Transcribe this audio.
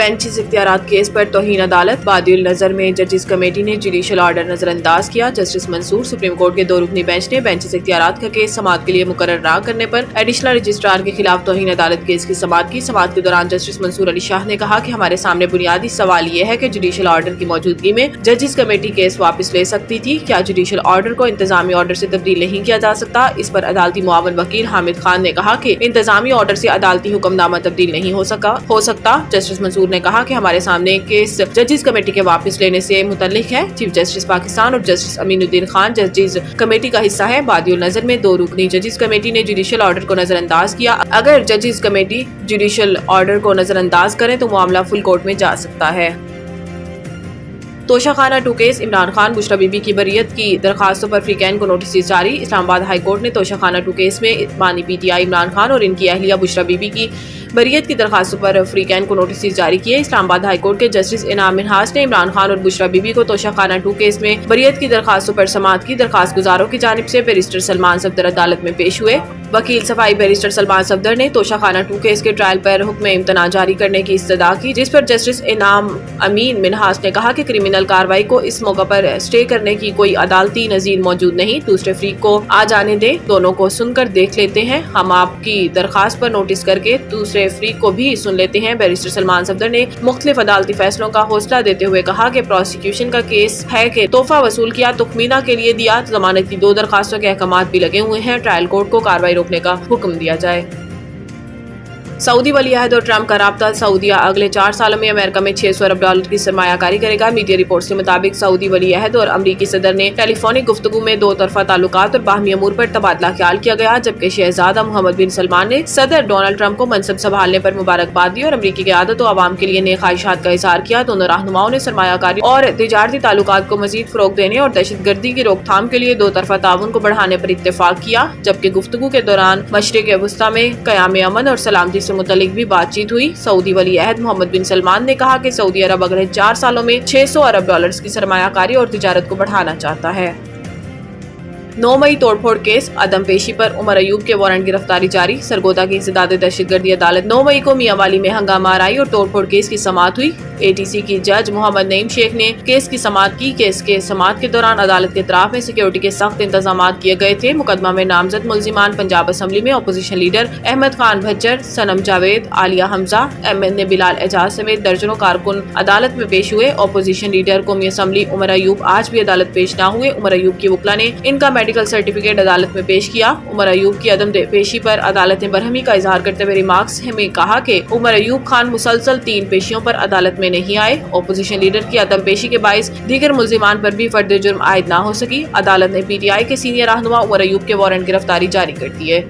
Benches اختیارات case پر توہین عدالت، بادی النظر میں ججز کمیٹی نے جوڈیشل آرڈر نظر انداز کیا۔ جسٹس منصور سپریم کورٹ کے 2 رکنی بینچ نے بینچز اختیارات کا کیس سماعت کے لیے مقرر نہ کرنے پر ایڈیشنل رجسٹرار کے خلاف توہین عدالت کیس کی سماعت کی۔ سماعت کے دوران جسٹس منصور علی شاہ نے کہا کہ ہمارے سامنے بنیادی سوال یہ ہے کہ جوڈیشل آرڈر کی موجودگی میں ججز کمیٹی کیس واپس لے سکتی تھی، کیا جوڈیشل آرڈر کو انتظامی آرڈر سے تبدیل نہیں کیا جا سکتا؟ اس پر عدالتی معاون وکیل حامد خان نے کہا کہ انتظامی آرڈر سے عدالتی حکم نامہ تبدیل نہیں ہو سکتا۔ جسٹس منصور نے کہا کہ ہمارے سامنے کیس ججز کمیٹی کے واپس لینے سے متعلق ہے۔ چیف جسٹس پاکستان اور جسٹس امین الدین خان ججز کمیٹی کا حصہ ہے۔ بادی النظر میں 2 رکنی ججز کمیٹی نے جوڈیشل آرڈر کو نظر انداز کیا۔ اگر ججز کمیٹی جوڈیشل آرڈر کو نظر انداز کریں تو معاملہ فل کورٹ میں جا سکتا ہے۔ توشہ خانہ 2 case, Imran Khan Bushra be be کی بریت کی درخواستوں پر فریقین کو نوٹسز جاری۔ اسلام آباد ہائی کورٹ نے توشہ خانہ 2 کیس میں بانی P T I Imran Khan اور ان کی اہلیہ بشرا بی بی کی بریت کی درخواستوں پر فریقین کو نوٹسز جاری کیے۔ اسلام آباد ہائی کورٹ کے جسٹس انعام منہاس نے عمران خان اور بشرا بی بی کو توشہ خانہ 2 کیس میں بریت کی درخواستوں پر سماعت کی۔ درخواست گزاروں کی جانب سے بیرسٹر سلمان صفدر عدالت میں پیش ہوئے۔ وکیل صفائی بیرسٹر سلمان صفدر نے توشہ خانہ 2 کیس کے ٹرائل پر حکم امتناع جاری کرنے کی استدعا کی، جس پر جسٹس انعام امین منہاس نے کہا کہ کرمنل کارروائی کو اس موقع پر اسٹے کرنے کی کوئی عدالتی نظیر موجود نہیں، دوسرے فریق کو آ جانے دیں، دونوں کو سن کر دیکھ لیتے ہیں، ہم آپ کی درخواست پر نوٹس کر کے دوسرے فریق کو بھی سن لیتے ہیں۔ بیرسٹر سلمان صفدر نے مختلف عدالتی فیصلوں کا حوصلہ دیتے ہوئے کہا کہ پروسیکیوشن کا کیس ہے کہ تحفہ وصول کیا، تخمینہ کے لیے دیا، ضمانت کی 2 درخواستوں کے احکامات بھی لگے ہوئے ہیں، ٹرائل کورٹ کو کارروائی روکنے کا حکم دیا جائے۔ سعودی ولی عہد اور ٹرمپ کا رابطہ، سعودیہ اگلے 4 سالوں میں امریکہ میں $600 ارب کی سرمایہ کاری کرے گا۔ میڈیا رپورٹس کے مطابق سعودی ولی عہد اور امریکی صدر نے ٹیلی فونک گفتگو میں 2 طرفہ تعلقات اور باہمی امور پر تبادلہ خیال کیا گیا، جبکہ شہزادہ محمد بن سلمان نے صدر ڈونلڈ ٹرمپ کو منصب سنبھالنے پر مبارکباد دی اور امریکی قیادت و عوام کے لیے نیک خواہشات کا اظہار کیا۔ دونوں رہنماؤں نے سرمایہ کاری اور تجارتی تعلقات کو مزید فروغ دینے اور دہشت گردی کی روک تھام کے لیے 2 طرفہ تعاون کو بڑھانے پر اتفاق کیا، جبکہ گفتگو کے دوران مشرق وسطی میں قیام امن اور سلامتی سے متعلق بھی بات چیت ہوئی۔ سعودی ولی عہد محمد بن سلمان نے کہا کہ سعودی عرب اگلے 4 سالوں میں $600 ارب کی سرمایہ کاری اور تجارت کو بڑھانا چاہتا ہے۔ 9 مئی توڑ پھوڑ کیس، عدم پیشی پر عمر ایوب کے وارنٹ گرفتاری جاری۔ سرگودا کی انسداد دہشت گردی عدالت 9 مئی کو میاں والی میں ہنگامہ آرائی اور توڑ پھوڑ کیس کی سماعت ہوئی۔ ATC کی جج محمد نعیم شیخ نے کیس کی سماعت کی۔ کیس کے سماعت کے دوران عدالت کے اطراف میں سیکیورٹی کے سخت انتظامات کیے گئے تھے۔ مقدمہ میں نامزد ملزمان پنجاب اسمبلی میں اپوزیشن لیڈر احمد خان بھچر، صنم جاوید، عالیہ حمزہ، MN بلال اعجاز سمیت درجنوں کارکن عدالت میں پیش ہوئے۔ اپوزیشن لیڈر قومی اسمبلی عمر ایوب آج بھی عدالت پیش نہ ہوئے۔ عمر ایوب کی وکلا نے ان کا میڈیکل سرٹیفکیٹ عدالت میں پیش کیا۔ عمر ایوب کی عدم پیشی پر عدالت نے برہمی کا اظہار کرتے ہوئے ریمارکس میں کہا کہ عمر ایوب خان مسلسل 3 پیشیوں پر عدالت میں نہیں آئے۔ اپوزیشن لیڈر کی عدم پیشی کے باعث دیگر ملزمان پر بھی فرد جرم عائد نہ ہو سکی۔ عدالت نے PTI کے سینئر رہنما عمر ایوب کے وارنٹ گرفتاری جاری کر دیے۔